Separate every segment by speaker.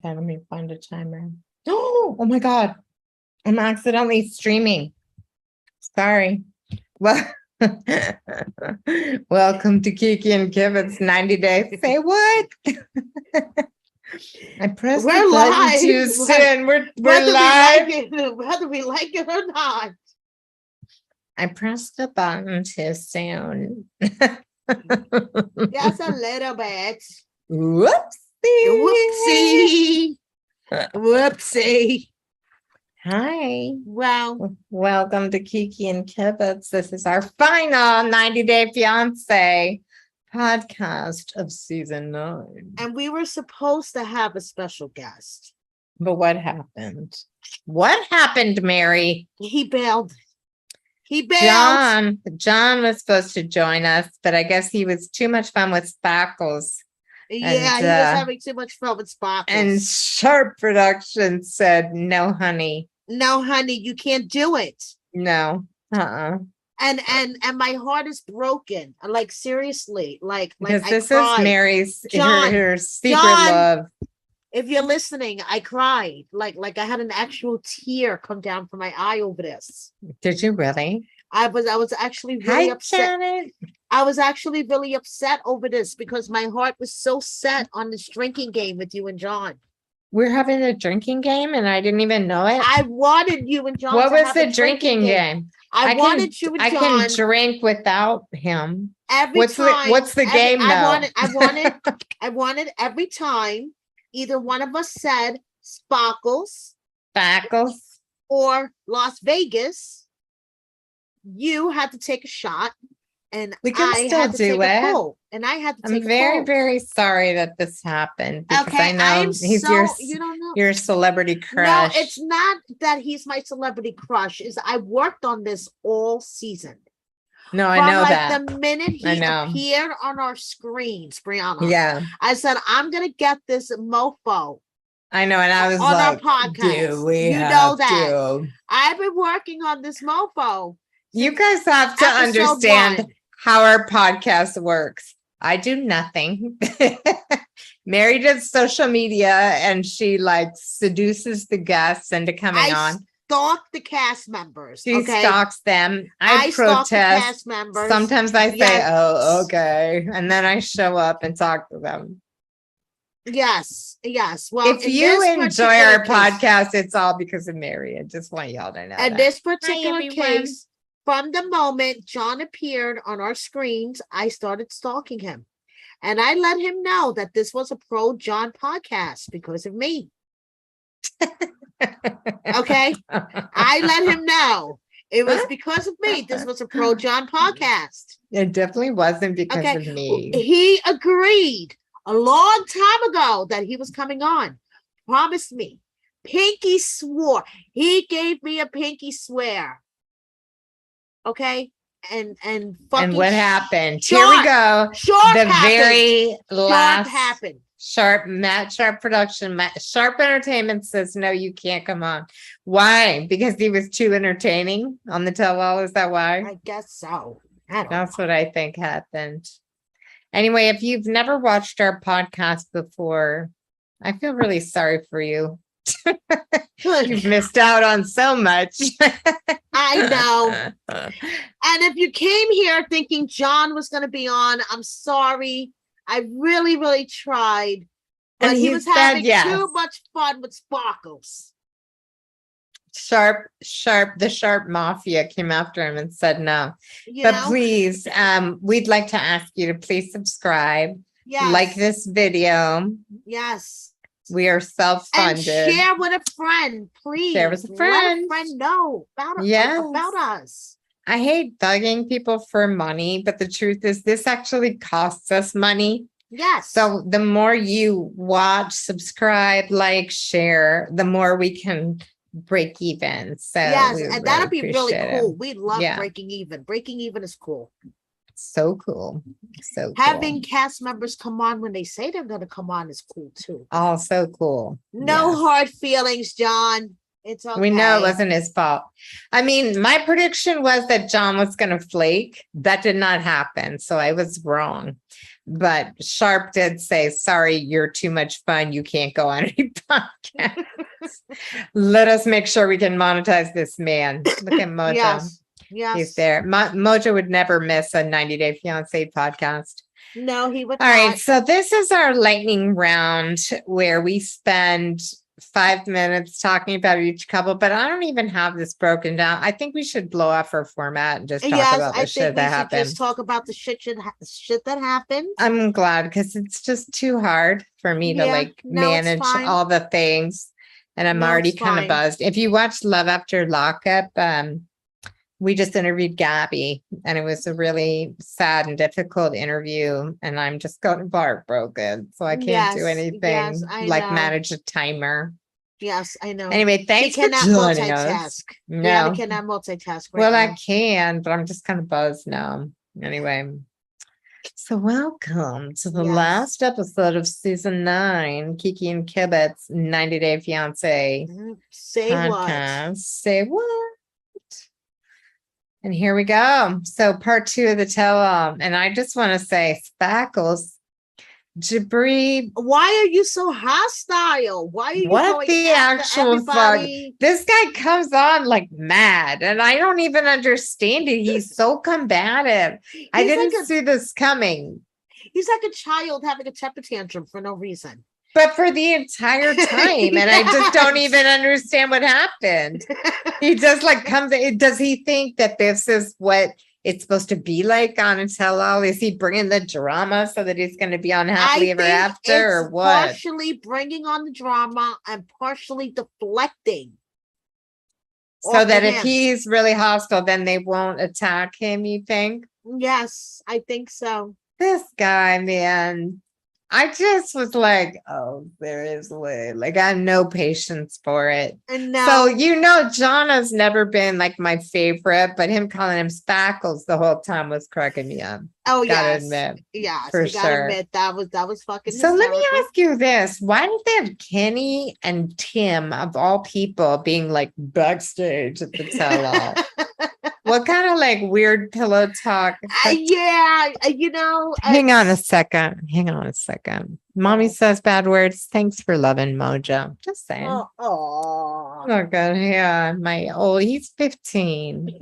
Speaker 1: Okay, let me find a timer. Oh my God. I'm accidentally streaming. Sorry. Well, welcome to Kiki and Kivet's 90 Day. Say what? I pressed
Speaker 2: We're
Speaker 1: the button
Speaker 2: live.
Speaker 1: too soon. We're
Speaker 2: Whether
Speaker 1: live.
Speaker 2: whether we like it or not.
Speaker 1: I pressed the button too soon.
Speaker 2: Just a little bit.
Speaker 1: Whoopsie.
Speaker 2: Whoopsie.
Speaker 1: Hi.
Speaker 2: Well,
Speaker 1: Welcome to Kiki and Kivet's. This is our final 90 Day Fiancé podcast of season 9.
Speaker 2: and we were supposed to have a special guest.
Speaker 1: But what happened? What happened, Mary?
Speaker 2: He bailed.
Speaker 1: John was supposed to join us, but I guess he was too much fun with Spackles.
Speaker 2: Yeah,
Speaker 1: And,
Speaker 2: he was having too much fun with Sparkles.
Speaker 1: And Sharp Productions said, no, honey.
Speaker 2: No, honey, you can't do it.
Speaker 1: No.
Speaker 2: And my heart is broken. Like seriously,
Speaker 1: Because
Speaker 2: I
Speaker 1: this
Speaker 2: cried.
Speaker 1: is Mary's
Speaker 2: John,
Speaker 1: her secret
Speaker 2: John,
Speaker 1: love.
Speaker 2: If you're listening, I cried. Like I had an actual tear come down from my eye over this.
Speaker 1: Did you really?
Speaker 2: I was actually really upset.
Speaker 1: Janet.
Speaker 2: I was actually really upset over this because my heart was so set on this drinking game with you and John.
Speaker 1: We're having a drinking game and I didn't even know it.
Speaker 2: I wanted you and John.
Speaker 1: What
Speaker 2: to
Speaker 1: was
Speaker 2: have
Speaker 1: the
Speaker 2: a
Speaker 1: drinking game?
Speaker 2: I wanted you and John.
Speaker 1: I can drink without him.
Speaker 2: What's
Speaker 1: the game though?
Speaker 2: I wanted every time either one of us said Sparkles or Las Vegas, you had to take a shot. And
Speaker 1: we can
Speaker 2: I
Speaker 1: still
Speaker 2: had to
Speaker 1: do
Speaker 2: take
Speaker 1: it.
Speaker 2: A poll, and I had to take
Speaker 1: I'm very,
Speaker 2: a poll.
Speaker 1: very sorry that this happened because
Speaker 2: okay,
Speaker 1: I know he's
Speaker 2: you don't know
Speaker 1: your celebrity crush.
Speaker 2: No, it's not that he's my celebrity crush. Is I worked on this all season.
Speaker 1: No, I know that.
Speaker 2: The minute he appeared on our screens, Brianna.
Speaker 1: Yeah.
Speaker 2: I said, I'm gonna get this mofo.
Speaker 1: I know, and I was
Speaker 2: on
Speaker 1: like,
Speaker 2: our podcast.
Speaker 1: Do we
Speaker 2: you
Speaker 1: have
Speaker 2: know that.
Speaker 1: To?
Speaker 2: I've been working on this mofo.
Speaker 1: You guys have to understand how our podcast works. I do nothing. Mary does social media and she seduces the guests into coming on.
Speaker 2: Stalk the cast members.
Speaker 1: She stalks them. I protest.
Speaker 2: Stalk the cast members.
Speaker 1: Sometimes I say, oh, okay. And then I show up and talk to them.
Speaker 2: Yes. Well,
Speaker 1: if you enjoy our podcast, it's all because of Mary. I just want y'all to know.
Speaker 2: In this particular case, from the moment John appeared on our screens, I started stalking him. And I let him know that this was a pro John podcast because of me. Okay? I let him know. It was because of me. This was a pro John podcast.
Speaker 1: It definitely wasn't because of me.
Speaker 2: He agreed a long time ago that he was coming on. Promised me. Pinky swore. He gave me a pinky swear. Okay, and
Speaker 1: what happened? Here we go. Very last
Speaker 2: happened.
Speaker 1: Sharp Production. Sharp Entertainment says no, you can't come on. Why? Because he was too entertaining on the tell-all. Is that why?
Speaker 2: I guess so.
Speaker 1: That's what I think happened. Anyway, if you've never watched our podcast before, I feel really sorry for you. You've missed out on so much.
Speaker 2: I know. And if you came here thinking John was going to be on, I'm sorry. I really, really tried. But he was having too much fun with Sparkles.
Speaker 1: The Sharp Mafia came after him and said no. Please, we'd like to ask you to please subscribe.
Speaker 2: Yes.
Speaker 1: Like this video.
Speaker 2: Yes.
Speaker 1: We are self-funded.
Speaker 2: And share with a friend, please.
Speaker 1: Share with a friend.
Speaker 2: Let a friend know about us.
Speaker 1: I hate thugging people for money, but the truth is this actually costs us money.
Speaker 2: Yes.
Speaker 1: So the more you watch, subscribe, like, share, the more we can break even. So
Speaker 2: yes, and that'll be really cool.
Speaker 1: It.
Speaker 2: We love breaking even. Breaking even is cool.
Speaker 1: So cool.
Speaker 2: Having cast members come on when they say they're going to come on is cool too.
Speaker 1: Oh, so cool.
Speaker 2: No hard feelings, John. It's okay.
Speaker 1: We know it wasn't his fault. I mean, my prediction was that John was going to flake. That did not happen. So I was wrong. But Sharp did say, sorry, you're too much fun. You can't go on any podcast. Let us make sure we can monetize this man. Look at Mojo.
Speaker 2: Yes.
Speaker 1: He's there. Mojo would never miss a 90 Day Fiancé podcast.
Speaker 2: No, he would
Speaker 1: All
Speaker 2: not.
Speaker 1: right. So this is our lightning round where we spend 5 minutes talking about each couple, but I don't even have this broken down. I think we should blow off our format and just talk about the shit that happened.
Speaker 2: Just talk about the shit that happened.
Speaker 1: I'm glad because it's just too hard for me to manage all the things. And I'm already kind of buzzed. If you watch Love After Lockup, we just interviewed Gabby and it was a really sad and difficult interview. And I'm just going heartbroken. So I can't do anything manage a timer.
Speaker 2: Yes, I know.
Speaker 1: Anyway, thanks for joining us.
Speaker 2: No, I cannot multitask.
Speaker 1: I can, but I'm just kind of buzzed now. Anyway. So welcome to the last episode of season 9, Kiki and Kibit's 90 Day Fiancé podcast.
Speaker 2: What?
Speaker 1: Say what? And here we go. So part 2 of the tell-all. And I just want to say, Spackles, Jibri.
Speaker 2: Why are you so hostile? Why are you
Speaker 1: what the actual fuck? This guy comes on like mad, and I don't even understand it. He's so combative. I didn't see this coming.
Speaker 2: He's like a child having a temper tantrum for no reason.
Speaker 1: But for the entire time, and I just don't even understand what happened. He just comes. Does he think that this is what it's supposed to be like on a tell-all? Is he bringing the drama so that he's going to be on Happily Ever After, or what?
Speaker 2: Partially bringing on the drama and partially deflecting.
Speaker 1: So that if he's really hostile, then they won't attack him, you think?
Speaker 2: Yes, I think so.
Speaker 1: This guy, man. I just was like, oh, seriously. I have no patience for it. So, Jonna's never been my favorite, but him calling him Spackles the whole time was cracking me up.
Speaker 2: Oh,
Speaker 1: gotta admit.
Speaker 2: Yes,
Speaker 1: for
Speaker 2: sure. Gotta admit, that was fucking
Speaker 1: So
Speaker 2: hysterical.
Speaker 1: let me ask you this. Why did they have Kenny and Tim, of all people, being backstage at the tell-all? What kind of weird pillow talk? Hang on a second. Mommy says bad words. Thanks for loving Mojo. Just saying. Oh, good. Yeah, he's 15.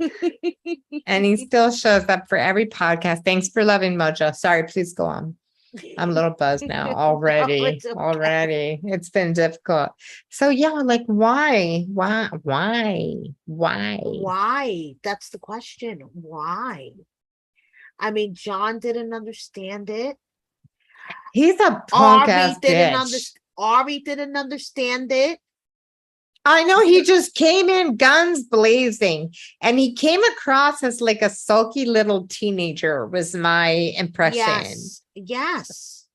Speaker 1: And he still shows up for every podcast. Thanks for loving Mojo. Sorry, please go on. I'm a little buzzed now already. Already. It's been difficult. So why?
Speaker 2: Why? That's the question. Why? I mean, John didn't understand it.
Speaker 1: He's a punk ass bitch.
Speaker 2: Ari didn't understand it.
Speaker 1: I know, he just came in guns blazing, and he came across as a sulky little teenager was my impression.
Speaker 2: Yes.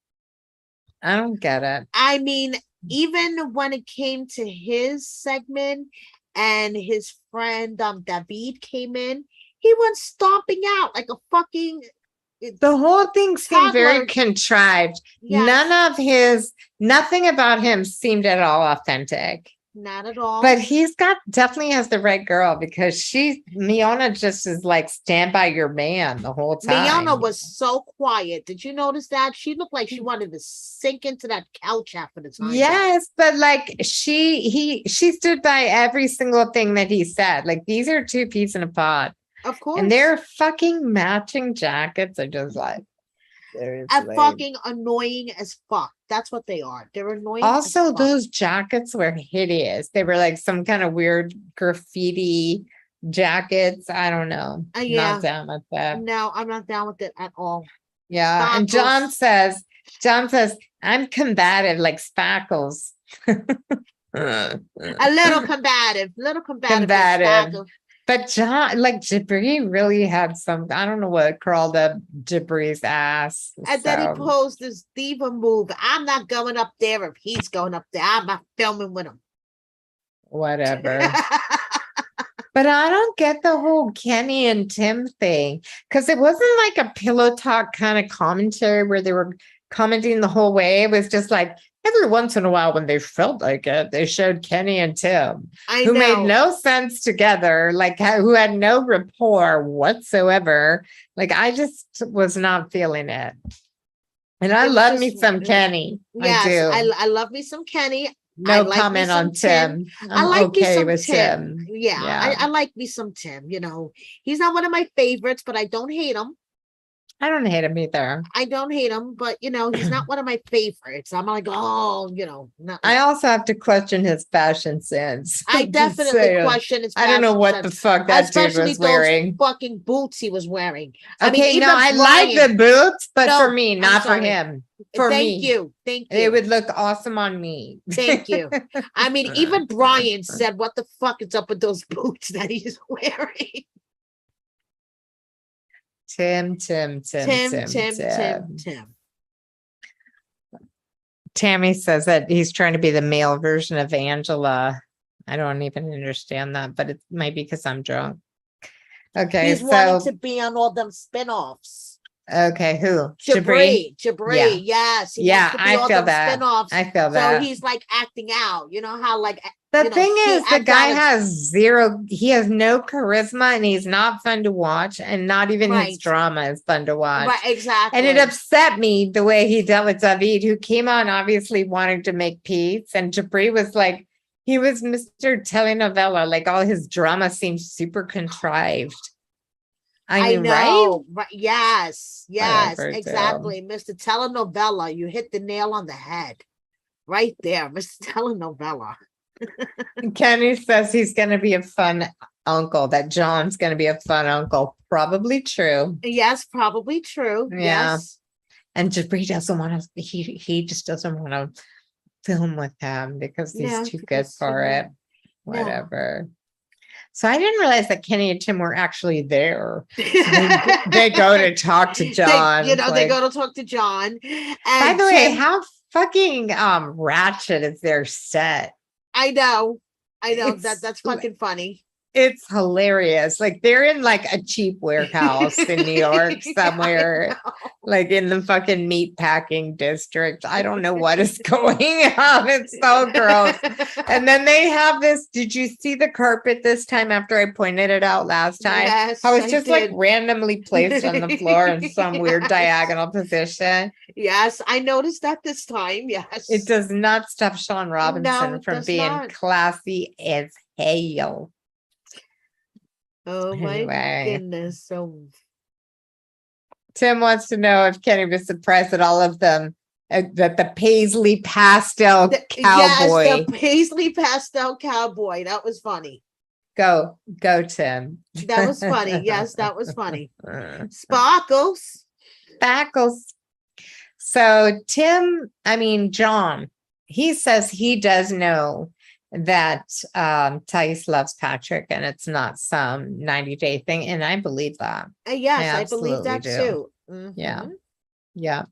Speaker 1: I don't get it.
Speaker 2: I mean, even when it came to his segment and his friend David came in, he went stomping out like a fucking
Speaker 1: the whole thing seemed very contrived. Yes. Nothing about him seemed at all authentic.
Speaker 2: Not at all.
Speaker 1: But he's definitely has the right girl, because Miona just is stand by your man the whole time.
Speaker 2: Miona was so quiet. Did you notice that? She looked like she wanted to sink into that couch after the time.
Speaker 1: Yes, but she stood by every single thing that he said. These are 2 peas in a pod.
Speaker 2: Of course.
Speaker 1: And their fucking matching jackets are just
Speaker 2: fucking annoying as fuck. That's what they are. They're annoying.
Speaker 1: Also, those jackets were hideous. They were some kind of weird graffiti jackets. I don't know. Not down with that.
Speaker 2: No, I'm not down with it at all.
Speaker 1: Yeah. Spackles. And John says, I'm combative like Spackles.
Speaker 2: A little combative. Spackles.
Speaker 1: But John, Jibri really had some, I don't know what crawled up Jibri's ass.
Speaker 2: And then he posed this diva move. I'm not going up there if he's going up there. I'm not filming with him.
Speaker 1: Whatever. But I don't get the whole Kenny and Tim thing, because it wasn't a pillow talk kind of commentary where they were commenting the whole way. It was just every once in a while when they felt like it, they showed Kenny and Tim, who made no sense together, who had no rapport whatsoever. I just was not feeling it. And I love me some Kenny.
Speaker 2: Yes,
Speaker 1: I do.
Speaker 2: I love me some Kenny.
Speaker 1: No comment on Tim.
Speaker 2: I like me some
Speaker 1: with
Speaker 2: Tim. Yeah. I like me some Tim. He's not one of my favorites, but I don't hate him.
Speaker 1: I don't hate him either.
Speaker 2: I don't hate him, but he's not one of my favorites. I'm like, not.
Speaker 1: I also have to question his fashion sense.
Speaker 2: I definitely question his fashion
Speaker 1: I don't know what the fuck that dude was wearing.
Speaker 2: Fucking boots he was wearing.
Speaker 1: Okay, I like the boots, but for me, not for him.
Speaker 2: Thank you.
Speaker 1: It would look awesome on me.
Speaker 2: Thank you. I mean, even Brian said, what the fuck is up with those boots that he's wearing?
Speaker 1: Tim. Tammy says that he's trying to be the male version of Angela. I don't even understand that, but it might be because I'm drunk. Okay,
Speaker 2: he's wanting to be on all them spinoffs.
Speaker 1: Okay, who?
Speaker 2: Jibri, yes.
Speaker 1: I feel that.
Speaker 2: Spin-offs.
Speaker 1: I feel that.
Speaker 2: So he's like acting out. You know how
Speaker 1: the thing is, the guy has he has no charisma and he's not fun to watch, and not even his drama is fun to watch.
Speaker 2: Right, exactly.
Speaker 1: And it upset me the way he dealt with David, who came on obviously wanting to make peace, and Jibri was like, he was Mr. Telenovela, like all his drama seemed super contrived. I know,
Speaker 2: right? Yes, exactly. Mr. Telenovela, you hit the nail on the head. Right there, Mr. Telenovela.
Speaker 1: Kenny says he's going to be a fun uncle, that John's going to be a fun uncle. Probably true.
Speaker 2: Yes, probably true.
Speaker 1: Yeah.
Speaker 2: Yes.
Speaker 1: And Jibri doesn't want to, he just doesn't want to film with him because he's too good for it. Whatever. So I didn't realize that Kenny and Tim were actually there. So they go to talk to John.
Speaker 2: They go to talk to John. And
Speaker 1: by the way, how fucking ratchet is their set?
Speaker 2: I know. That's fucking funny.
Speaker 1: It's hilarious. Like they're in like a cheap warehouse in New York somewhere, like in the fucking meat packing district. I don't know what is going on. It's so gross. And then they have this. Did you see the carpet this time after I pointed it out last time?
Speaker 2: Yes,
Speaker 1: how it's just like randomly placed on the floor in some weird diagonal position.
Speaker 2: Yes, I noticed that this time. Yes.
Speaker 1: It does not stop Sean Robinson from being classy as hell.
Speaker 2: Oh my goodness. So
Speaker 1: Tim wants to know if Kenny was surprised at all of them, that the paisley pastel cowboy.
Speaker 2: Yes, the paisley pastel cowboy. That was funny.
Speaker 1: Go, Tim.
Speaker 2: That was funny. Yes, that was funny. Sparkles.
Speaker 1: So John, he says he does know that Thais loves Patrick and it's not some 90-day thing, and I believe that.
Speaker 2: Yes, I believe that too.
Speaker 1: Mm-hmm. Yeah.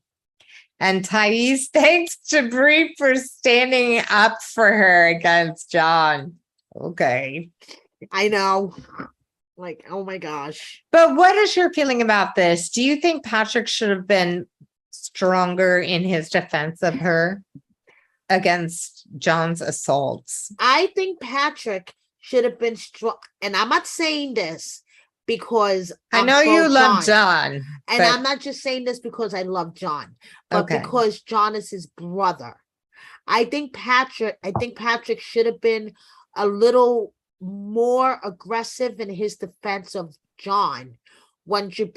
Speaker 1: And Thais thanks Jibri for standing up for her against John. Okay.
Speaker 2: I know. Like, oh my gosh.
Speaker 1: But what is your feeling about this? Do you think Patrick should have been stronger in his defense of her against John's assaults?
Speaker 2: I think Patrick should have been strong. And I'm not saying this because
Speaker 1: I know you love John.
Speaker 2: And I'm not just saying this because I love John, but because John is his brother. I think Patrick should have been a little more aggressive in his defense of John when Jibri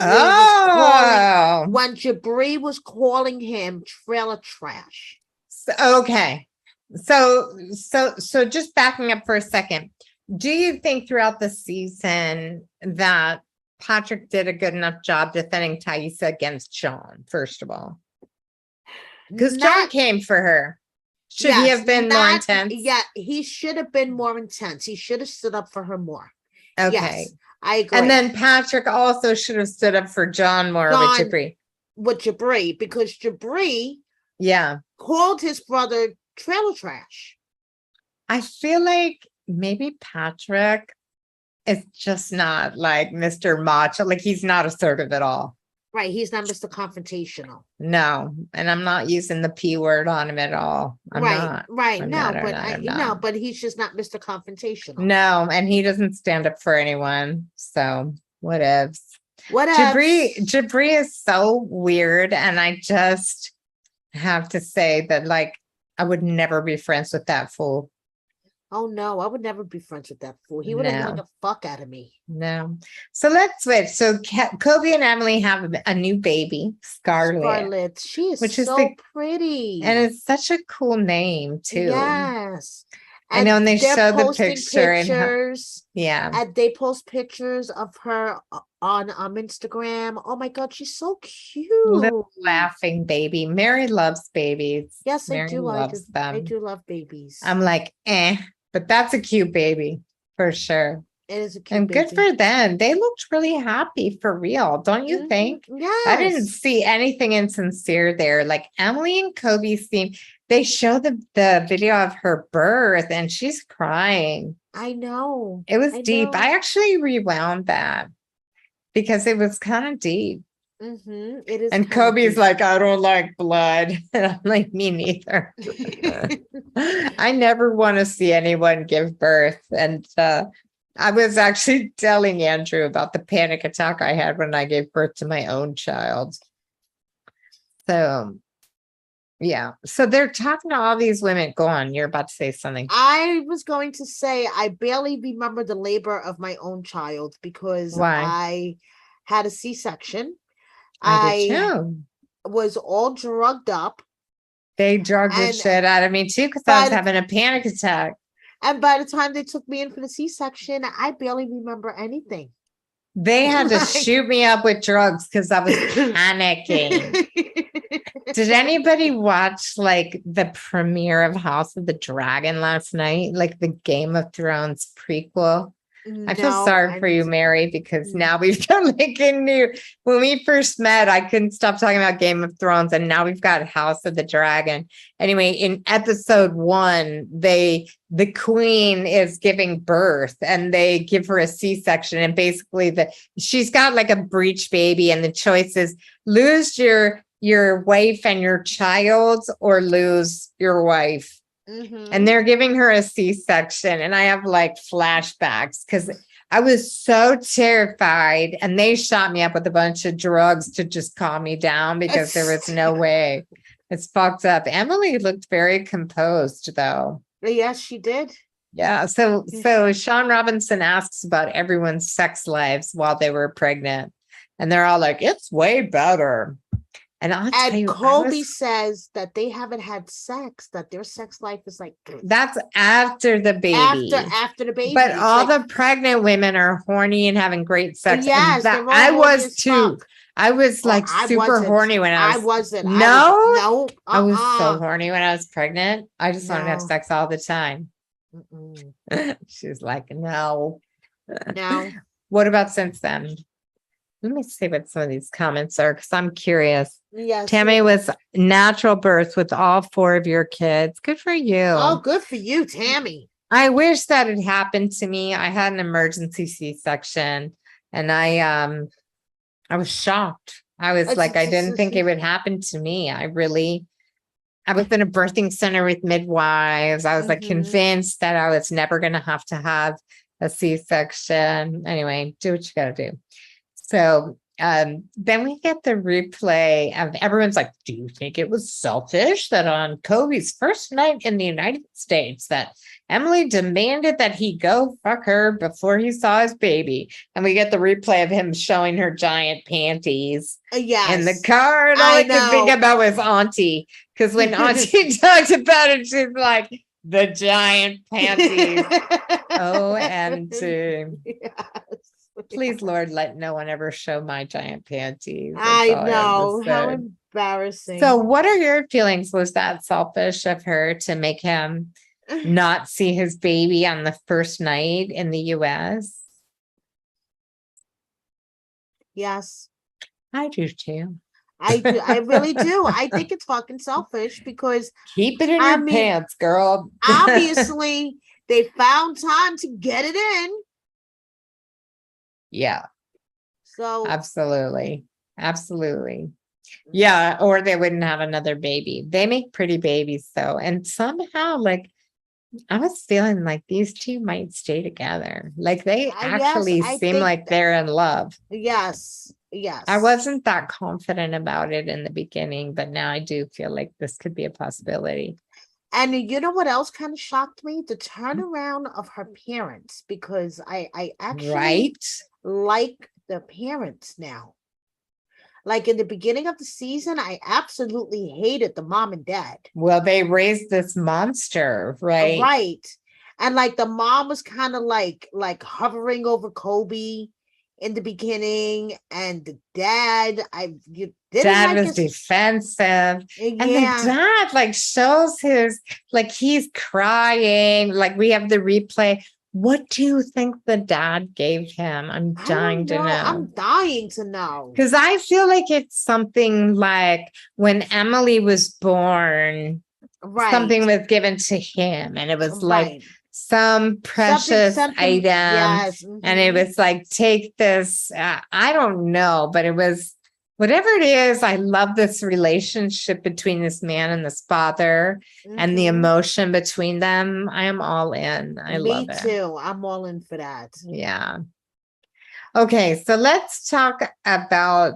Speaker 2: was calling him trailer trash.
Speaker 1: Okay. So just backing up for a second. Do you think throughout the season that Patrick did a good enough job defending Thais against John, first of all? Because John came for her. Should he have been more intense?
Speaker 2: Yeah, he should have been more intense. He should have stood up for her more.
Speaker 1: Okay.
Speaker 2: Yes, I agree.
Speaker 1: And then Patrick also should have stood up for John more with Jibri.
Speaker 2: Because Jibri called his brother trailer trash.
Speaker 1: I feel like maybe Patrick is just not like Mr. Macho. Like he's not assertive at all.
Speaker 2: Right. He's not Mr. Confrontational.
Speaker 1: No. And I'm not using the P word on him at all.
Speaker 2: Right. But he's just not Mr. Confrontational.
Speaker 1: No. And he doesn't stand up for anyone. So whatevs. Jibri is so weird. And I just have to say that, like, I would never be friends with that fool.
Speaker 2: Oh no, I would never be friends with that fool. He would annoy the fuck out of me.
Speaker 1: No. So let's switch. So Kobe and Emily have a new baby, Scarlett.
Speaker 2: She is
Speaker 1: which
Speaker 2: so pretty.
Speaker 1: And it's such a cool name too.
Speaker 2: Yes.
Speaker 1: I know, and they show the picture
Speaker 2: pictures.
Speaker 1: And
Speaker 2: they post pictures of her on Instagram. Oh my God, she's so cute.
Speaker 1: Little laughing baby. Mary loves babies.
Speaker 2: Yes,
Speaker 1: Mary
Speaker 2: I do.
Speaker 1: loves them.
Speaker 2: I do love babies.
Speaker 1: I'm like, but that's a cute baby for sure.
Speaker 2: It is a cute
Speaker 1: and
Speaker 2: baby.
Speaker 1: Good for them. They looked really happy for real, don't you think?
Speaker 2: Yes.
Speaker 1: I didn't see anything insincere there. Like Emily and Kobe they show the video of her birth and she's crying.
Speaker 2: I know.
Speaker 1: It was deep. I actually rewound that because it was kind of deep.
Speaker 2: It is.
Speaker 1: And Kobe's like, I don't like blood. And I'm like, me neither. I never want to see anyone give birth. And I was actually telling Andrew about the panic attack I had when I gave birth to my own child. So, yeah. So they're talking to all these women. Go on. You're about to say something.
Speaker 2: I was going to say, I barely remember the labor of my own child because I had a C-section. I was all drugged up.
Speaker 1: They drugged the shit out of me too because I was having a panic attack.
Speaker 2: And by the time they took me in for the C-section, I barely remember anything.
Speaker 1: They had to shoot me up with drugs because I was panicking. Did anybody watch like the premiere of House of the Dragon last night? Like the Game of Thrones prequel? I feel sorry for you, Mary, because now we've got like a new. When we first met, I couldn't stop talking about Game of Thrones, and now we've got House of the Dragon. Anyway, in episode 1, the queen is giving birth, and they give her a C-section, and basically she's got like a breech baby, and the choice is lose your wife and your child, or lose your wife. And they're giving her a C-section, and I have like flashbacks because I was so terrified, and they shot me up with a bunch of drugs to just calm me down because there was no way. It's fucked up. Emily looked very composed though.
Speaker 2: Yes, she did.
Speaker 1: Yeah. So Sean Robinson asks about everyone's sex lives while they were pregnant, and they're all like, "It's way better." And
Speaker 2: Kobe says that they haven't had sex, that their sex life is like
Speaker 1: that's after the baby.
Speaker 2: After the baby.
Speaker 1: But all the pregnant women are horny and having great sex.
Speaker 2: Yes,
Speaker 1: I was too.
Speaker 2: Fuck.
Speaker 1: I was like super horny when I
Speaker 2: wasn't.
Speaker 1: No. I was so horny when I was pregnant. I just wanted to have sex all the time. She's like, no. What about since then? Let me see what some of these comments are because I'm curious.
Speaker 2: Yes.
Speaker 1: Tammy was natural birth with all 4 of your kids. Good for you.
Speaker 2: Oh, good for you, Tammy.
Speaker 1: I wish that had happened to me. I had an emergency C-section, and I was shocked. I was like, I didn't think it would happen to me. I was in a birthing center with midwives. I was like convinced that I was never going to have a C-section. Anyway, do what you got to do. So then we get the replay of everyone's like, do you think it was selfish that on Kobe's first night in the United States that Emily demanded that he go fuck her before he saw his baby? And we get the replay of him showing her giant panties in the car. And all I could think about was Auntie. Because when Auntie talked about it, she's like, the giant panties. OMG. Yes. Please, Lord, let no one ever show my giant panties.
Speaker 2: I know. How embarrassing.
Speaker 1: So what are your feelings? Was that selfish of her to make him not see his baby on the first night in the US?
Speaker 2: Yes.
Speaker 1: I do too.
Speaker 2: I do. I really do. I think it's fucking selfish because
Speaker 1: keep it in your pants, girl.
Speaker 2: Obviously, they found time to get it in.
Speaker 1: Yeah.
Speaker 2: So
Speaker 1: absolutely. Yeah. Or they wouldn't have another baby. They make pretty babies though. And somehow like I was feeling like these two might stay together. Like they actually seem like they're in love.
Speaker 2: Yes. Yes.
Speaker 1: I wasn't that confident about it in the beginning, but now I do feel like this could be a possibility.
Speaker 2: And you know what else kind of shocked me? The turnaround of her parents, because I actually like the parents now. Like in the beginning of the season, I absolutely hated the mom and dad.
Speaker 1: Well, they raised this monster, right?
Speaker 2: Right. And like the mom was kind of like hovering over Kobe in the beginning, and the dad,
Speaker 1: dad was defensive. And the dad like shows his, like he's crying. Like we have the replay. What do you think the dad gave him? I'm dying to know.
Speaker 2: I'm dying to know.
Speaker 1: Because I feel like it's something like when Emily was born, something was given to him, and it was like some precious item.
Speaker 2: Yes.
Speaker 1: And it was like, take this. I don't know, but it was whatever it is. I love this relationship between this man and this father and the emotion between them. I am all in. I love it.
Speaker 2: Me too. I'm all in for that.
Speaker 1: Yeah. Okay, so let's talk about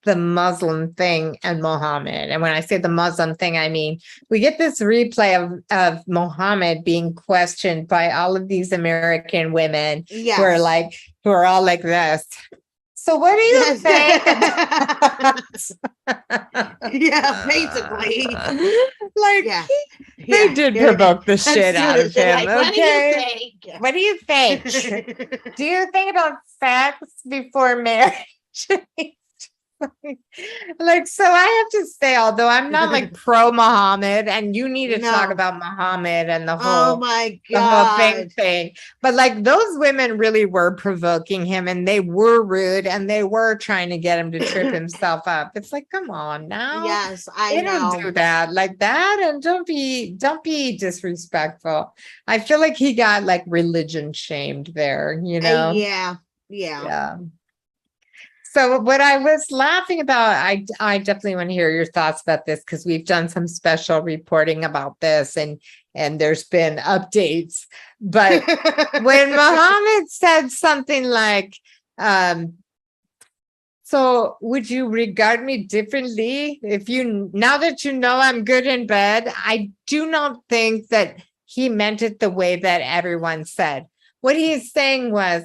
Speaker 1: the Muslim thing and Muhammad. And when I say the Muslim thing, I mean, we get this replay of Muhammad being questioned by all of these American women who are all like this. So what do you think?
Speaker 2: Yeah, basically.
Speaker 1: Like, they did provoke the shit out of him.
Speaker 2: Like,
Speaker 1: okay. What do you think? Do you think about sex before marriage? Like, so I have to say, although I'm not like pro Muhammad, and you need to talk about Muhammad and the whole, the whole thing. But like those women really were provoking him, and they were rude, and they were trying to get him to trip himself up. It's like, come on now.
Speaker 2: Yes, I know.
Speaker 1: Don't do that like that, and don't be disrespectful. I feel like he got like religion shamed there, you know?
Speaker 2: Yeah.
Speaker 1: So what I was laughing about, I definitely want to hear your thoughts about this, because we've done some special reporting about this, and there's been updates. But when Muhammad said something like, so would you regard me differently now that you know I'm good in bed? I do not think that he meant it the way that everyone said. What he's saying was,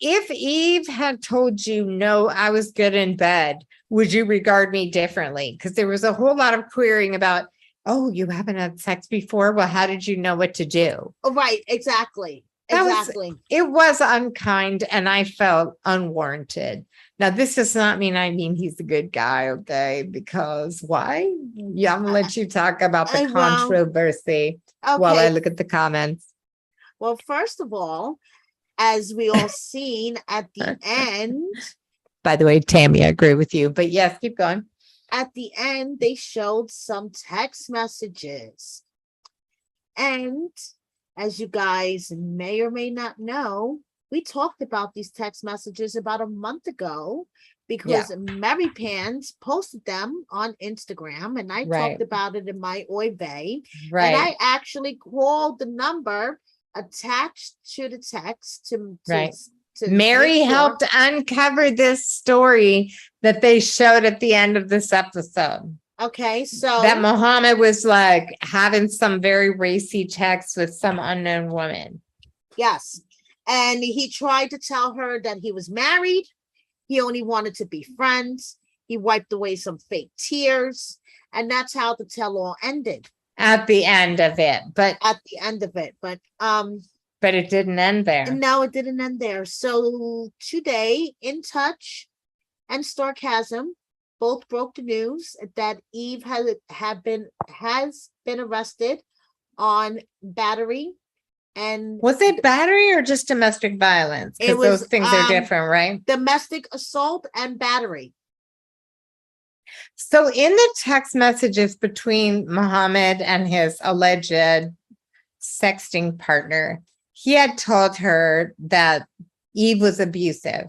Speaker 1: if Eve had told you, no, I was good in bed, would you regard me differently? Because there was a whole lot of querying about, oh, you haven't had sex before? Well, how did you know what to do?
Speaker 2: Oh, right. Exactly.
Speaker 1: It was unkind, and I felt unwarranted. Now, this does not mean he's a good guy, okay? Because why? Yeah, I'm going to let you talk about the controversy while I look at the comments.
Speaker 2: Well, first of all, as we all seen at the end.
Speaker 1: By the way, Tammy, I agree with you, but yes, keep going.
Speaker 2: At the end, they showed some text messages. And as you guys may or may not know, we talked about these text messages about a month ago, because Mary Pans posted them on Instagram, and I talked about it in my Oy Vey. Right. And I actually called the number attached to the text to
Speaker 1: Mary helped uncover this story that they showed at the end of this episode.
Speaker 2: Okay, so
Speaker 1: that Muhammad was like having some very racy texts with some unknown woman.
Speaker 2: Yes. And he tried to tell her that he was married. He only wanted to be friends. He wiped away some fake tears. And that's how the tell-all ended.
Speaker 1: At the end of it, but it didn't end there.
Speaker 2: No, it didn't end there. So today, In Touch and Starcasm both broke the news that Eve has been arrested on battery. And
Speaker 1: was it battery or just domestic violence? Because those things are different, right?
Speaker 2: Domestic assault and battery.
Speaker 1: So in the text messages between Muhammad and his alleged sexting partner, he had told her that Eve was abusive.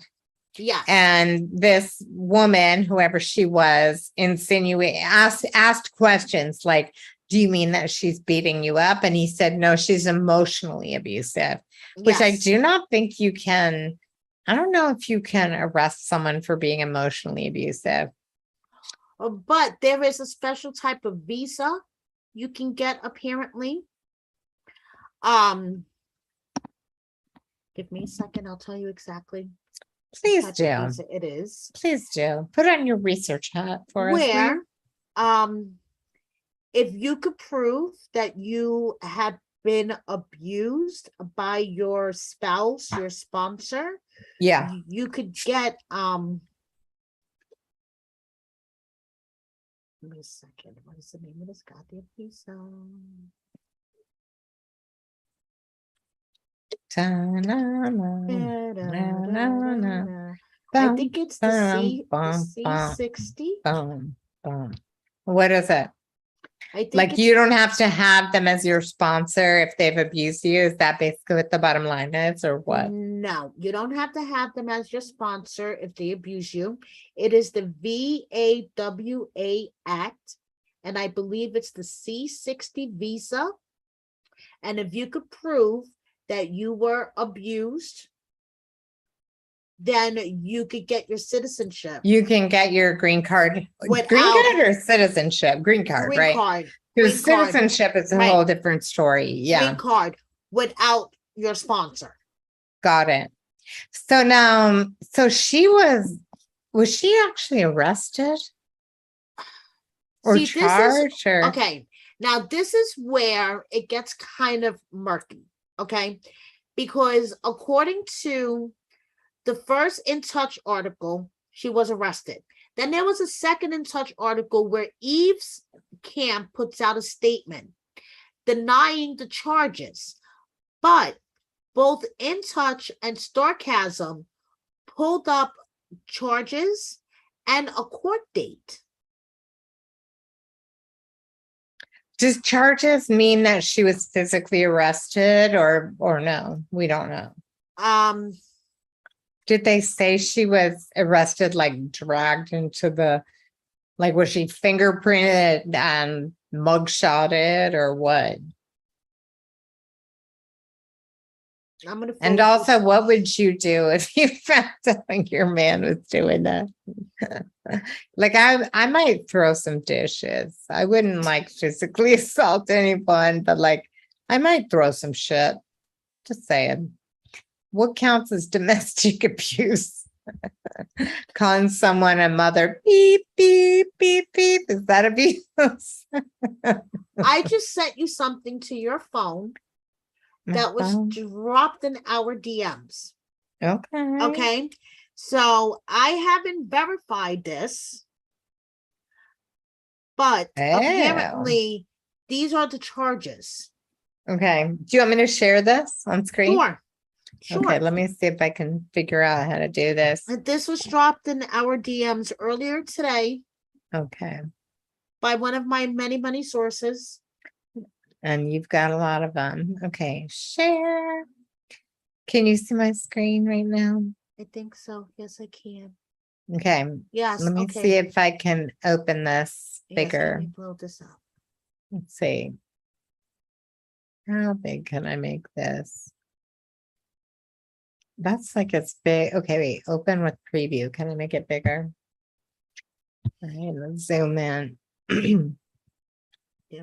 Speaker 2: Yeah.
Speaker 1: And this woman, whoever she was, asked questions like, do you mean that she's beating you up? And he said, no, she's emotionally abusive, which I do not think you can I don't know if you can arrest someone for being emotionally abusive.
Speaker 2: But there is a special type of visa you can get, apparently. Give me a second, I'll tell you exactly.
Speaker 1: Please do.
Speaker 2: It is.
Speaker 1: Please do. Put on your research hat for us.
Speaker 2: Where, if you could prove that you have been abused by your spouse, your sponsor, you could get give me a second. What is the name of this goddamn visa? I think it's the C60.
Speaker 1: What is it? Like, you don't have to have them as your sponsor if they've abused you. Is that basically what the bottom line is, or what?
Speaker 2: No, you don't have to have them as your sponsor if they abuse you. It is the VAWA Act, and I believe it's the C60 visa. And if you could prove that you were abused, then you could get your citizenship.
Speaker 1: You can get your green card. Green card or citizenship? Green card, right? Because citizenship is a whole different story. Yeah.
Speaker 2: Green card without your sponsor.
Speaker 1: Got it. So now, so was she actually arrested? Or charged?
Speaker 2: Okay. Now, this is where it gets kind of murky. Okay. Because according to the first In Touch article, she was arrested. Then there was a second In Touch article where Eve's camp puts out a statement denying the charges. But both In Touch and Starcasm pulled up charges and a court date.
Speaker 1: Does charges mean that she was physically arrested or no? We don't know. Did they say she was arrested, like dragged into was she fingerprinted and mugshotted or what? And also, what would you do if you found out your man was doing that? Like, I might throw some dishes. I wouldn't physically assault anyone, but I might throw some shit. Just saying. What counts as domestic abuse? Calling someone a mother, beep, beep, beep, beep. Is that abuse?
Speaker 2: I just sent you something to your phone that was dropped in our DMs.
Speaker 1: Okay.
Speaker 2: Okay. So I haven't verified this, but apparently these are the charges.
Speaker 1: Okay. Do you want me to share this on screen?
Speaker 2: Sure.
Speaker 1: Okay, let me see if I can figure out how to do this.
Speaker 2: This was dropped in our DMs earlier today.
Speaker 1: Okay.
Speaker 2: By one of my many, many sources.
Speaker 1: And you've got a lot of them. Okay, share. Can you see my screen right now?
Speaker 2: I think so. Yes, I can.
Speaker 1: Okay.
Speaker 2: Yes.
Speaker 1: Let me see if I can open this bigger.
Speaker 2: Let me blow this up.
Speaker 1: Let's see. How big can I make this? That's it's big. Okay, wait. Open with preview. Can I make it bigger? All right, let's zoom in.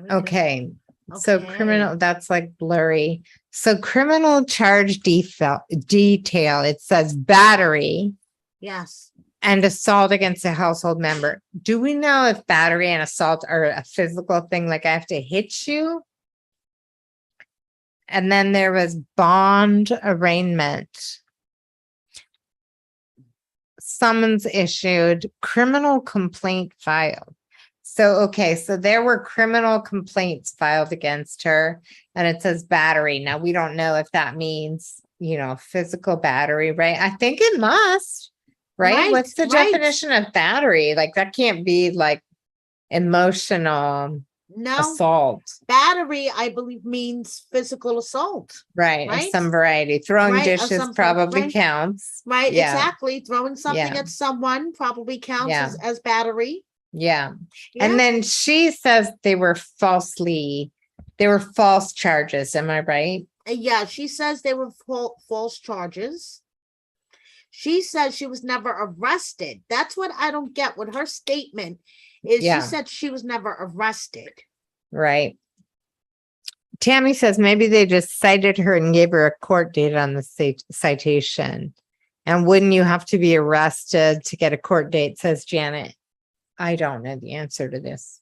Speaker 1: Okay. So criminal, that's blurry. So criminal charge detail, it says battery.
Speaker 2: Yes.
Speaker 1: And assault against a household member. Do we know if battery and assault are a physical thing? I have to hit you? And then there was bond arraignment. Summons issued, criminal complaint filed. So there were criminal complaints filed against her, and it says battery. Now, we don't know if that means, physical battery, right? I think it must, right? What's the definition of battery? That can't be emotional assault.
Speaker 2: Battery, I believe, means physical assault.
Speaker 1: Right. Of some variety. Throwing dishes probably counts.
Speaker 2: Right. Yeah. Exactly. Throwing something at someone probably counts as battery.
Speaker 1: Yeah. And then she says they were false charges. Am I right?
Speaker 2: Yeah. She says they were false charges. She says she was never arrested. That's what I don't get with her statement is she said she was never arrested.
Speaker 1: Right. Tammy says maybe they just cited her and gave her a court date on the citation. And wouldn't you have to be arrested to get a court date, says Janet. I don't know the answer to this.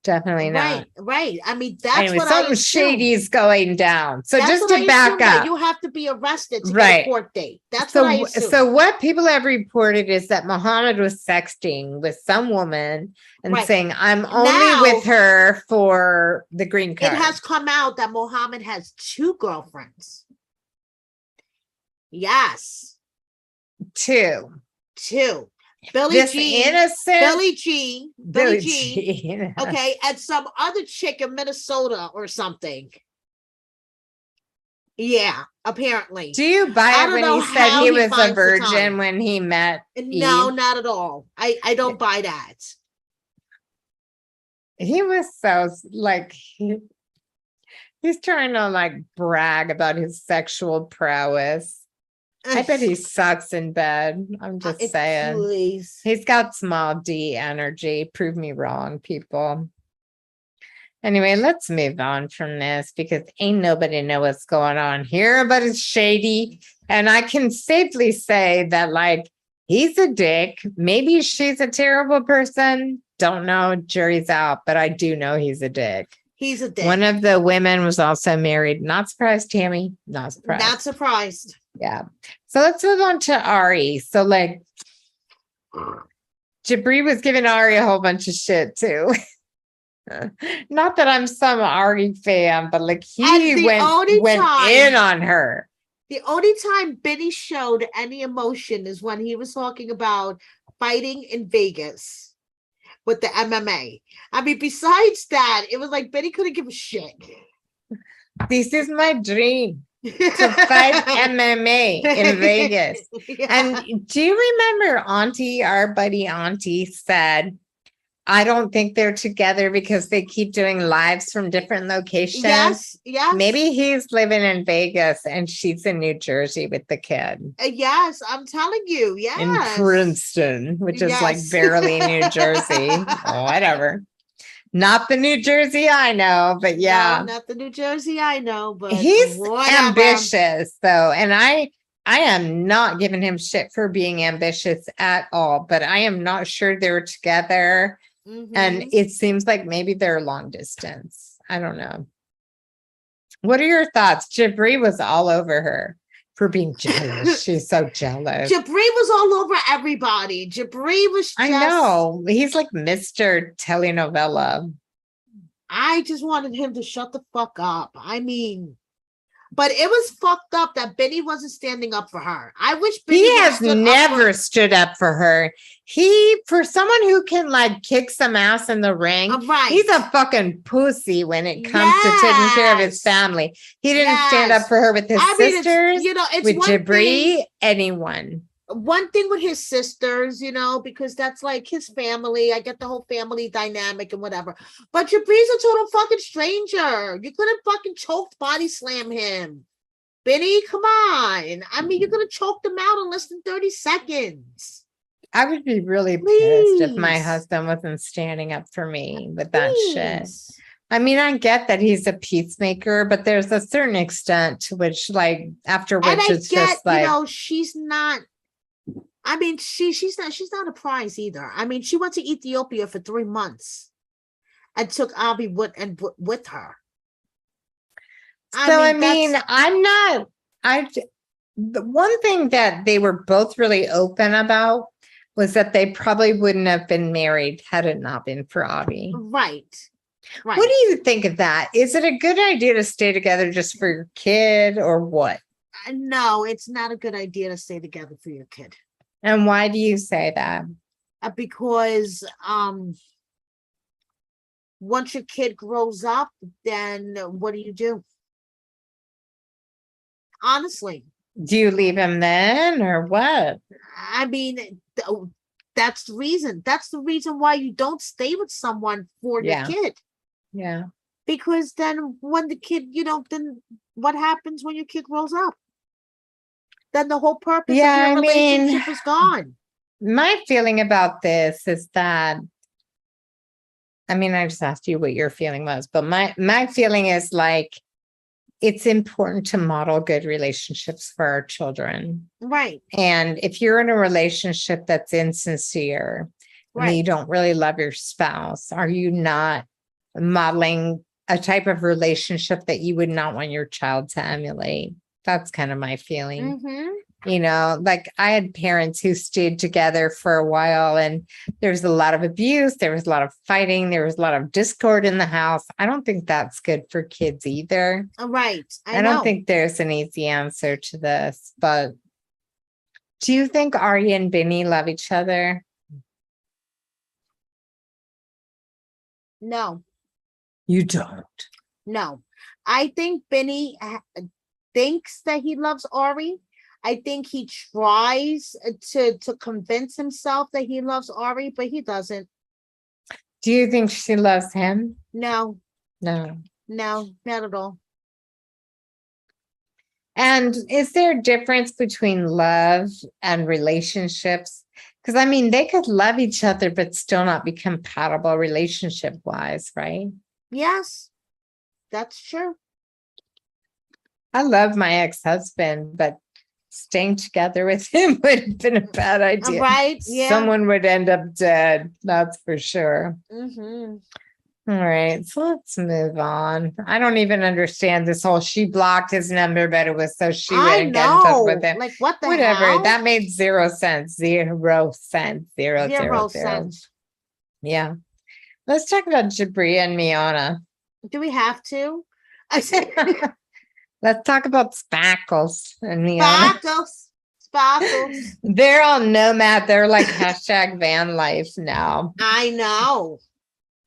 Speaker 1: Definitely not.
Speaker 2: Right. I mean, that's
Speaker 1: anyway,
Speaker 2: what
Speaker 1: something shady is going down. So
Speaker 2: that's
Speaker 1: just to back up,
Speaker 2: you have to be arrested to get a court date. That's what I assume.
Speaker 1: So what people have reported is that Muhammad was sexting with some woman and saying, I'm only with her for the green card.
Speaker 2: It has come out that Muhammad has 2 girlfriends. Yes.
Speaker 1: 2.
Speaker 2: Billy G. Okay, and some other chick in Minnesota or something. Yeah, apparently.
Speaker 1: Do you buy it when he said he was a virgin when he met
Speaker 2: No,
Speaker 1: Eve?
Speaker 2: not at all. I don't buy that.
Speaker 1: He was so like he's trying to like brag about his sexual prowess. I bet he sucks in bed. I'm just saying.
Speaker 2: Please.
Speaker 1: He's got small D energy. Prove me wrong, people. Anyway, let's move on from this because ain't nobody know what's going on here, but it's shady. And I can safely say that, like, he's a dick. Maybe she's a terrible person. Don't know. Jury's out, but I do know he's a dick.
Speaker 2: He's a dick.
Speaker 1: One of the women was also married. Not surprised, Tammy. Not surprised.
Speaker 2: Not surprised.
Speaker 1: Yeah. So let's move on to Ari. So like Jibri was giving Ari a whole bunch of shit too. Not that I'm some Ari fan, but like he went in on her.
Speaker 2: The only time Benny showed any emotion is when he was talking about fighting in Vegas with the MMA. I mean, besides that, it was like Benny couldn't give a shit.
Speaker 1: This is my dream. To fight MMA in Vegas. Yeah. And do you remember our buddy Auntie said, I don't think they're together because they keep doing lives from different locations.
Speaker 2: Yes.
Speaker 1: Maybe he's living in Vegas and she's in New Jersey with the kid.
Speaker 2: Yes, I'm telling you. Yes.
Speaker 1: In Princeton, which is like barely New Jersey. Whatever. Not the New Jersey I know, but yeah.
Speaker 2: No, not the New Jersey I know, but
Speaker 1: he's ambitious though. And I am not giving him shit for being ambitious at all, but I am not sure they're together. Mm-hmm. And it seems like maybe they're long distance. I don't know. What are your thoughts? Jibri was all over her for being jealous. She's so jealous.
Speaker 2: Jibri was all over everybody. Jibri was just...
Speaker 1: I know. He's like Mr. Telenovela.
Speaker 2: I just wanted him to shut the fuck up. I mean, but it was fucked up that Benny wasn't standing up for her. I wish Benny
Speaker 1: has never stood up for her. For someone who can like kick some ass in the ring, he's a fucking pussy when it comes to taking care of his family. He didn't stand up for her with his sisters, it's with Jibri, anyone.
Speaker 2: One thing with his sisters, because that's like his family. I get the whole family dynamic and whatever. But Jibri's a total fucking stranger. You couldn't fucking choked body slam him. Benny, come on. I mean, you could have choked him out in less than 30 seconds.
Speaker 1: I would be really pissed if my husband wasn't standing up for me with that shit. I mean, I get that he's a peacemaker, but there's a certain extent to which, like, after which it's just like,
Speaker 2: she's not. I mean, she's not a prize either. I mean, she went to Ethiopia for 3 months and took Abi with her.
Speaker 1: The one thing that they were both really open about was that they probably wouldn't have been married had it not been for Abi.
Speaker 2: Right.
Speaker 1: What do you think of that? Is it a good idea to stay together just for your kid or what?
Speaker 2: No, it's not a good idea to stay together for your kid.
Speaker 1: And why do you say that?
Speaker 2: Because once your kid grows up, then what do you do? Honestly.
Speaker 1: Do you leave him then or what?
Speaker 2: I mean, that's the reason. That's the reason why you don't stay with someone for your kid.
Speaker 1: Yeah.
Speaker 2: Because then when the kid, then what happens when your kid grows up? then the whole purpose of your relationship is gone.
Speaker 1: My feeling about this is that, I just asked you what your feeling was, but my feeling is like, it's important to model good relationships for our children.
Speaker 2: Right.
Speaker 1: And if you're in a relationship that's insincere, and you don't really love your spouse, are you not modeling a type of relationship that you would not want your child to emulate? That's kind of my feeling. Like I had parents who stayed together for a while, and there's a lot of abuse. There was a lot of fighting. There was a lot of discord in the house. I don't think that's good for kids either.
Speaker 2: Right.
Speaker 1: I don't think there's an easy answer to this, but do you think Ari and Binny love each other?
Speaker 2: No.
Speaker 1: You don't?
Speaker 2: No. I think Binny thinks that he loves Ari. I think he tries to convince himself that he loves Ari, but he doesn't.
Speaker 1: Do you think she loves him?
Speaker 2: No.
Speaker 1: No.
Speaker 2: No, not at all.
Speaker 1: And is there a difference between love and relationships? Because they could love each other, but still not be compatible relationship-wise, right?
Speaker 2: Yes, that's true.
Speaker 1: I love my ex-husband, but staying together with him would have been a bad idea.
Speaker 2: Right? Yeah.
Speaker 1: Someone would end up dead. That's for sure.
Speaker 2: Mm-hmm.
Speaker 1: All right, so let's move on. I don't even understand this whole she blocked his number, but it was so she wouldn't get in touch with him.
Speaker 2: Like what the
Speaker 1: Whatever.
Speaker 2: hell?
Speaker 1: That made 0 sense. 0 cents. Zero
Speaker 2: cents.
Speaker 1: Yeah. Let's talk about Jibri and Miona.
Speaker 2: Do we have to? I said
Speaker 1: let's talk about Spackles and Miona.
Speaker 2: Spackles.
Speaker 1: They're all nomad. They're like hashtag van life now.
Speaker 2: I know.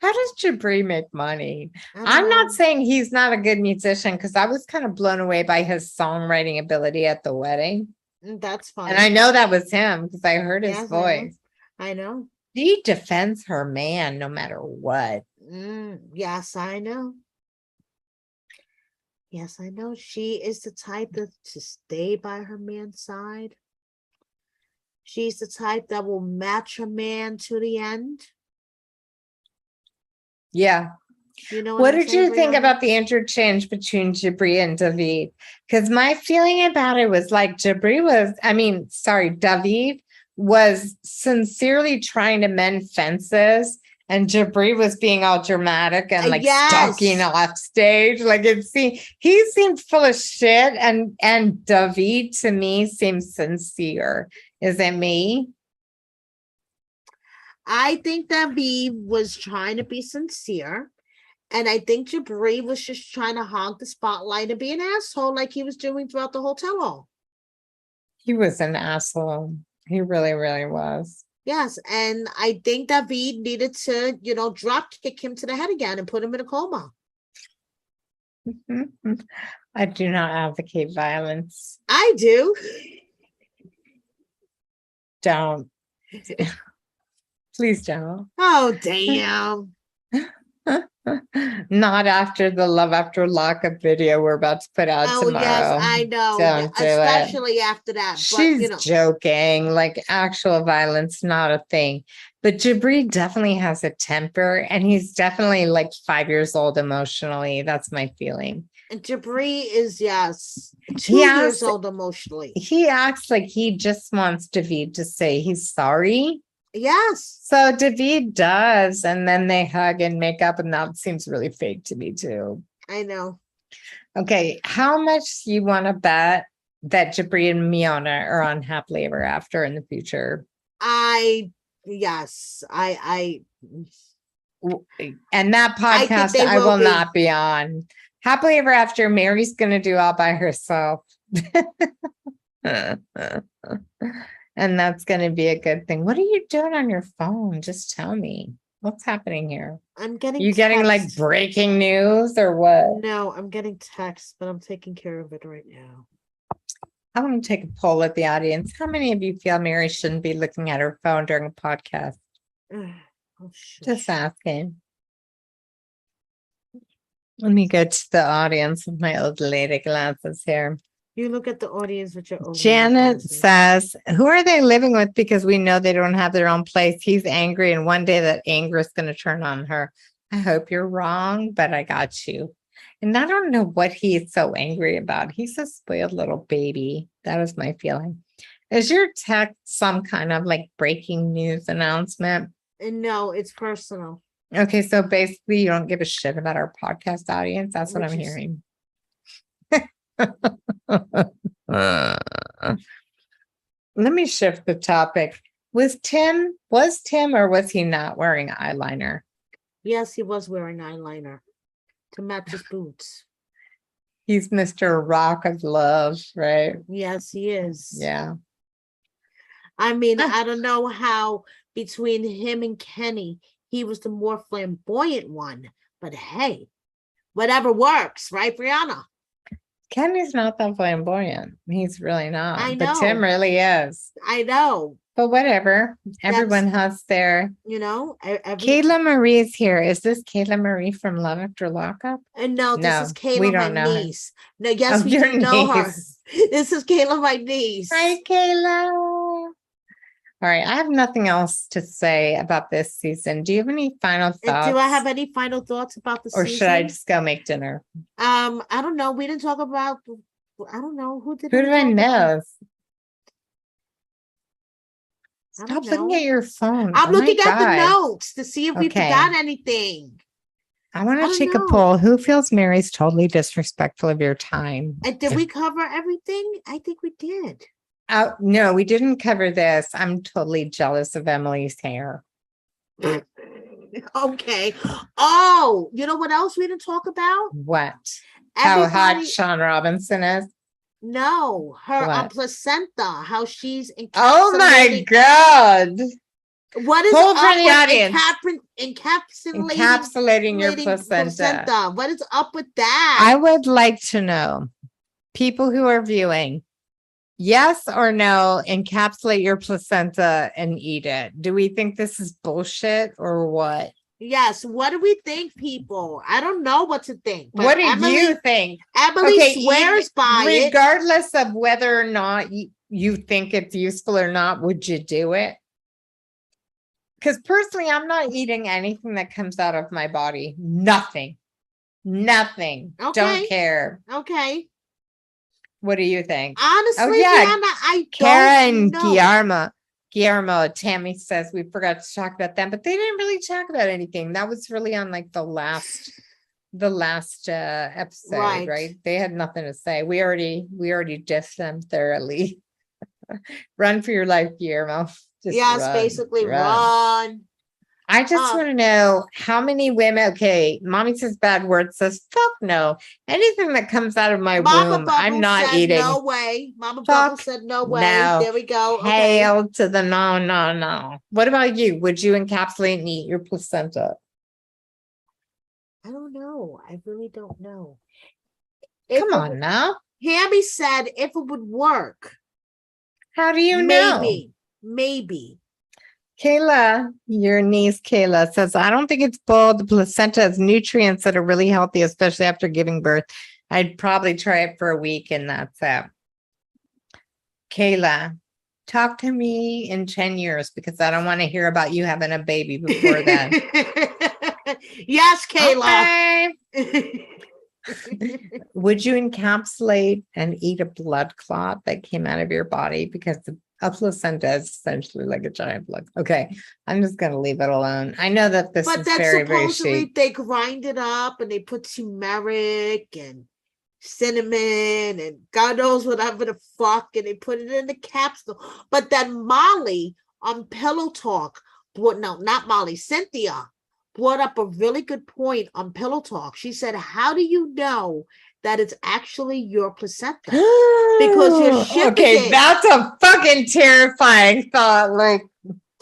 Speaker 1: How does Jibri make money? I'm not saying he's not a good musician, because I was kind of blown away by his songwriting ability at the wedding.
Speaker 2: That's fine.
Speaker 1: And I know that was him because I heard his voice.
Speaker 2: I know.
Speaker 1: She defends her man no matter what.
Speaker 2: Yes, I know. Yes, I know. She is the type to stay by her man's side. She's the type that will match her man to the end.
Speaker 1: Yeah.
Speaker 2: You know
Speaker 1: what did you think about the interchange between Jibri and David? Because my feeling about it was like David was sincerely trying to mend fences, and Jibri was being all dramatic and stalking off stage. Like he seemed full of shit, and David to me seems sincere. Is it me?
Speaker 2: I think David was trying to be sincere, and I think Jibri was just trying to hog the spotlight and be an asshole like he was doing throughout the whole tell-all.
Speaker 1: He was an asshole. He really, really was.
Speaker 2: Yes, and I think David needed to, drop kick him to the head again and put him in a coma.
Speaker 1: I do not advocate violence.
Speaker 2: I do.
Speaker 1: Don't. Please don't.
Speaker 2: Oh, damn.
Speaker 1: Not after the Love After Lockup video we're about to put out tomorrow.
Speaker 2: Yes, I know. Especially after that.
Speaker 1: She's joking. Like, actual violence, not a thing. But Jibri definitely has a temper, and he's definitely like 5 years old emotionally. That's my feeling.
Speaker 2: And Jibri is, 2 years old emotionally.
Speaker 1: He acts like he just wants David to say he's sorry.
Speaker 2: Yes.
Speaker 1: So David does, and then they hug and make up, and that seems really fake to me too.
Speaker 2: I know.
Speaker 1: Okay, how much do you want to bet that Jibri and Miona are on happily ever after in the future?
Speaker 2: And
Speaker 1: that podcast I will not be on. Happily ever after, Mary's going to do all by herself. And that's going to be a good thing. What are you doing on your phone? Just tell me. What's happening here?
Speaker 2: I'm getting
Speaker 1: You getting like breaking news or what?
Speaker 2: No, I'm getting text, but I'm taking care of it right now.
Speaker 1: I want to take a poll at the audience. How many of you feel Mary shouldn't be looking at her phone during a podcast? Just asking. Let me go to the audience with my old lady glasses here.
Speaker 2: You look at the audience with your own.
Speaker 1: Janet says, who are they living with? Because we know they don't have their own place. He's angry, and one day that anger is going to turn on her. I hope you're wrong, but I got you. And I don't know what he's so angry about. He's a spoiled little baby. That is my feeling. Is your text some kind of like breaking news announcement?
Speaker 2: And no, it's personal.
Speaker 1: Okay, so basically you don't give a shit about our podcast audience. That's what I'm hearing. Let me shift the topic. Was Tim or was he not wearing eyeliner?
Speaker 2: Yes, he was wearing eyeliner to match his boots.
Speaker 1: He's Mr. Rock of Love, right?
Speaker 2: Yes, he is.
Speaker 1: Yeah.
Speaker 2: I mean, I don't know how between him and Kenny, he was the more flamboyant one, but hey, whatever works, right, Brianna?
Speaker 1: Kenny's not that flamboyant. He's really not.
Speaker 2: I know.
Speaker 1: But Tim really is.
Speaker 2: I know.
Speaker 1: But whatever. Everyone has their, Kayla Marie's here. Is this Kayla Marie from Love After Lockup?
Speaker 2: And no, this is Kayla, my niece. No, yes, we
Speaker 1: do
Speaker 2: know her. This is Kayla, my niece.
Speaker 1: Hi, Kayla. All right, I have nothing else to say about this season. Do you have any final thoughts?
Speaker 2: Do I have any final thoughts about the season?
Speaker 1: Or should I just go make dinner?
Speaker 2: I don't know. We didn't talk about, I don't know. Who did
Speaker 1: I miss? Stop looking at your phone.
Speaker 2: I'm looking at the notes to see if we forgot anything.
Speaker 1: I want to take a poll. Who feels Mary's totally disrespectful of your time?
Speaker 2: Did we cover everything? I think we did.
Speaker 1: No, we didn't cover this. I'm totally jealous of Emily's hair.
Speaker 2: Okay. Oh, you know what else we didn't talk about?
Speaker 1: What? How hot Sean Robinson is?
Speaker 2: No, her placenta, how she's encapsulating.
Speaker 1: Oh my God.
Speaker 2: What is
Speaker 1: up with
Speaker 2: encapsulating
Speaker 1: your placenta?
Speaker 2: What is up with that?
Speaker 1: I would like to know, people who are viewing, yes or no, encapsulate your placenta and eat it. Do we think this is bullshit or what?
Speaker 2: Yes. What do we think, people? I don't know what to think.
Speaker 1: What do you think?
Speaker 2: Emily swears by it.
Speaker 1: Regardless of whether or not you think it's useful or not, would you do it? Because personally, I'm not eating anything that comes out of my body. Nothing. Okay. Don't care.
Speaker 2: Okay.
Speaker 1: What do you think?
Speaker 2: Honestly, Brianna, I don't
Speaker 1: Kara and
Speaker 2: know.
Speaker 1: Guillermo, Tammy says we forgot to talk about them, but they didn't really talk about anything. That was really on like the last episode, right? They had nothing to say. We already dissed them thoroughly. Run for your life, Guillermo.
Speaker 2: Basically run.
Speaker 1: I just want to know how many women. Okay, mommy says bad words, says fuck no. Anything that comes out of my womb, I'm not eating.
Speaker 2: No way. Mama Bubble said no way. No. There we go.
Speaker 1: Hail to the no. What about you? Would you encapsulate and eat your placenta?
Speaker 2: I don't know. I really don't know.
Speaker 1: Come on now.
Speaker 2: Hammy said if it would work.
Speaker 1: How do you know?
Speaker 2: Maybe.
Speaker 1: Kayla, your niece Kayla says, I don't think it's bull. The placenta has nutrients that are really healthy, especially after giving birth. I'd probably try it for a week and that's it. Kayla, talk to me in 10 years because I don't want to hear about you having a baby before then.
Speaker 2: Yes, Kayla.
Speaker 1: Okay. Would you encapsulate and eat a blood clot that came out of your body? Because a placenta is essentially like a giant blood. Okay, I'm just going to leave it alone. I know that this is very, very chic.
Speaker 2: They grind it up and they put turmeric and cinnamon and God knows whatever the fuck, and they put it in the capsule. But then Molly on Pillow Talk, Cynthia brought up a really good point on Pillow Talk. She said, how do you know that it's actually your placenta? Because you're shipping it.
Speaker 1: That's a fucking terrifying thought. Like,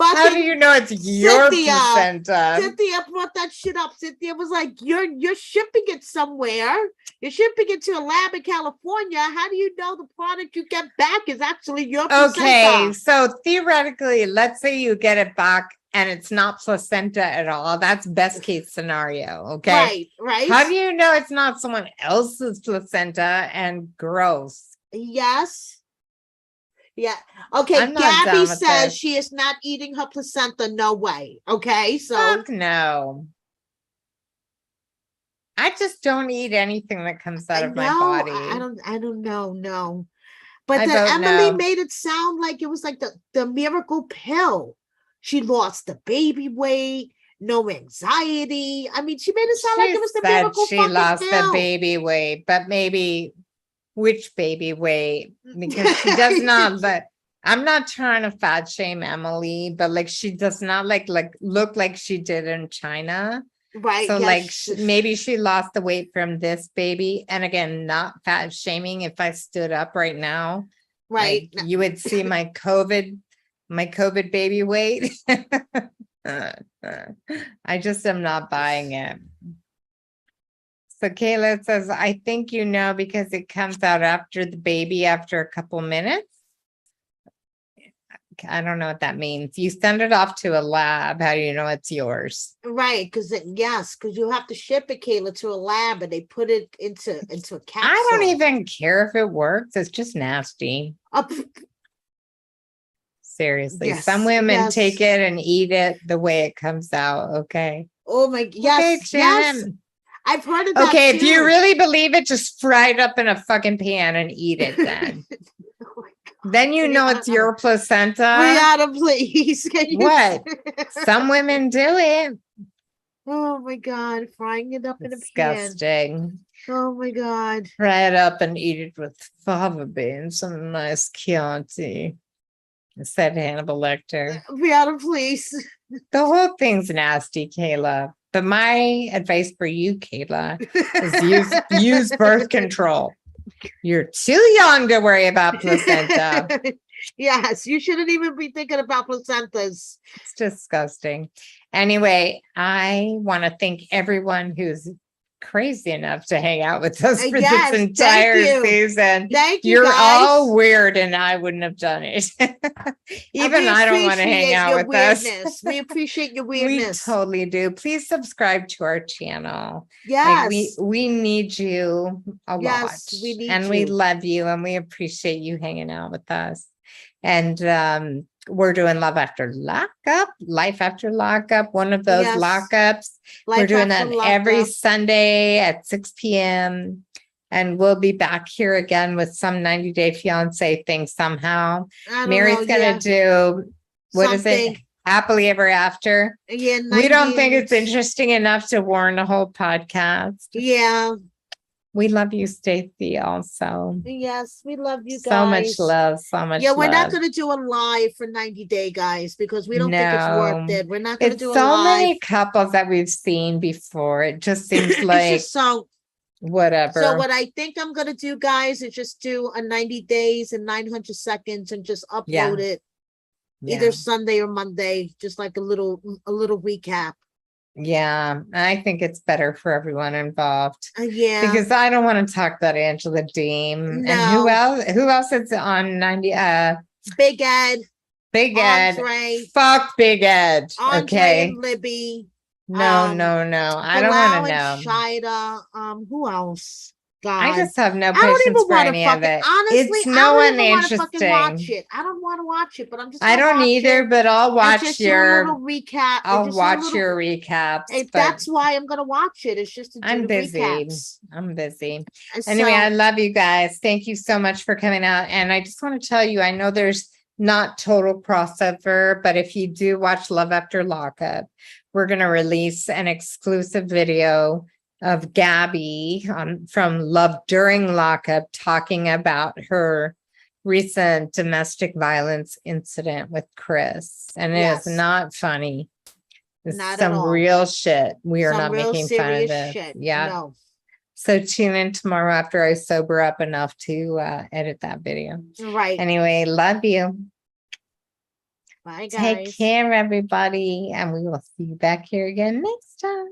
Speaker 1: how do you know it's your placenta?
Speaker 2: Cynthia brought that shit up. Cynthia was like, you're shipping it somewhere. You're shipping it to a lab in California. How do you know the product you get back is actually your placenta?
Speaker 1: Okay, so theoretically, let's say you get it back and it's not placenta at all. That's best case scenario. Okay.
Speaker 2: Right.
Speaker 1: How do you know it's not someone else's placenta? And gross.
Speaker 2: Yes. Yeah. Okay. Gabby says she is not eating her placenta. No way. Okay. So
Speaker 1: fuck no. I just don't eat anything that comes out of my body.
Speaker 2: I don't know. No. But then Emily made it sound like it was like the miracle pill. She lost the baby weight, no anxiety. I mean, she made it sound like it was the miracle
Speaker 1: she lost the baby weight, but maybe which baby weight? Because she does not I'm not trying to fat shame Emily, but like she does not look like she did in China.
Speaker 2: Right.
Speaker 1: So maybe she lost the weight from this baby. And again, not fat shaming. If I stood up right now,
Speaker 2: right,
Speaker 1: you would see my COVID baby weight. I just am not buying it. So Kayla says, I think because it comes out after the baby after a couple minutes. I don't know what that means. You send it off to a lab. How do you know it's yours?
Speaker 2: Right, because you have to ship it, Kayla, to a lab, and they put it into a capsule.
Speaker 1: I don't even care if it works. It's just nasty. Seriously, some women take it and eat it the way it comes out. Okay.
Speaker 2: Oh my, yes, yes. I've heard of that.
Speaker 1: Okay, if you really believe it, just fry it up in a fucking pan and eat it then. Then it's your placenta.
Speaker 2: Brianna, please.
Speaker 1: What? Some women do it.
Speaker 2: Oh my God. Frying it up
Speaker 1: Disgusting.
Speaker 2: In a pan. Oh my God.
Speaker 1: Fry it up and eat it with fava beans and a nice Chianti. Said Hannibal Lecter.
Speaker 2: Brianna, please.
Speaker 1: The whole thing's nasty, Kayla. But my advice for you, Kayla, is use birth control. You're too young to worry about placenta.
Speaker 2: Yes, you shouldn't even be thinking about placentas.
Speaker 1: It's disgusting. Anyway, I want to thank everyone who's crazy enough to hang out with us for this entire season.
Speaker 2: Thank you.
Speaker 1: You're
Speaker 2: guys.
Speaker 1: all weird, and I wouldn't have done it. Even I don't want to hang out with us.
Speaker 2: We appreciate your weirdness.
Speaker 1: We totally do. Please subscribe to our channel.
Speaker 2: Yes,
Speaker 1: we need you a lot.
Speaker 2: Yes, we need
Speaker 1: and
Speaker 2: you.
Speaker 1: We love you, and we appreciate you hanging out with us. And we're doing Life After Lockup, one of those lockups. We're doing that every Sunday at 6 p.m. And we'll be back here again with some 90-day fiance thing somehow. Mary's going to do, what is it? Happily Ever After.
Speaker 2: Yeah,
Speaker 1: we don't think it's interesting enough to warrant a whole podcast.
Speaker 2: Yeah.
Speaker 1: We love you, Stacey, also.
Speaker 2: Yes, we love you guys.
Speaker 1: So much love, so much love.
Speaker 2: We're not going to do a live for 90 day, guys, because we don't think it's worth it. We're not going to do a live.
Speaker 1: So many couples that we've seen before. It just seems like whatever.
Speaker 2: So what I think I'm going to do, guys, is just do a 90 days and 900 seconds and just upload it either Sunday or Monday, just like a little recap.
Speaker 1: Yeah, I think it's better for everyone involved.
Speaker 2: Because
Speaker 1: I don't want to talk about Angela Deem. No. And who else is on 90?
Speaker 2: Big Ed.
Speaker 1: Andre, fuck Big Ed.
Speaker 2: Andre
Speaker 1: okay.
Speaker 2: And Libby.
Speaker 1: No. I don't want to know.
Speaker 2: Shida. Who else? God.
Speaker 1: I just have no patience for any of it.
Speaker 2: Honestly,
Speaker 1: it's no one interesting.
Speaker 2: I don't want to watch it, but I'm just.
Speaker 1: I don't either, but I'll watch your
Speaker 2: recap.
Speaker 1: I'll watch your recaps.
Speaker 2: That's why I'm gonna watch it. It's just to do
Speaker 1: I'm busy.
Speaker 2: Recaps.
Speaker 1: I'm busy. Anyway, I love you guys. Thank you so much for coming out. And I just want to tell you, I know there's not total crossover, but if you do watch Love After Lockup, we're gonna release an exclusive video of Gabby from Love During Lockup talking about her recent domestic violence incident with Chris. And it is not funny. It's some real shit. We are not making fun of it.
Speaker 2: Shit.
Speaker 1: Yeah.
Speaker 2: No.
Speaker 1: So tune in tomorrow after I sober up enough to edit that video.
Speaker 2: Right.
Speaker 1: Anyway, love you.
Speaker 2: Bye, guys.
Speaker 1: Take care, everybody. And we will see you back here again next time.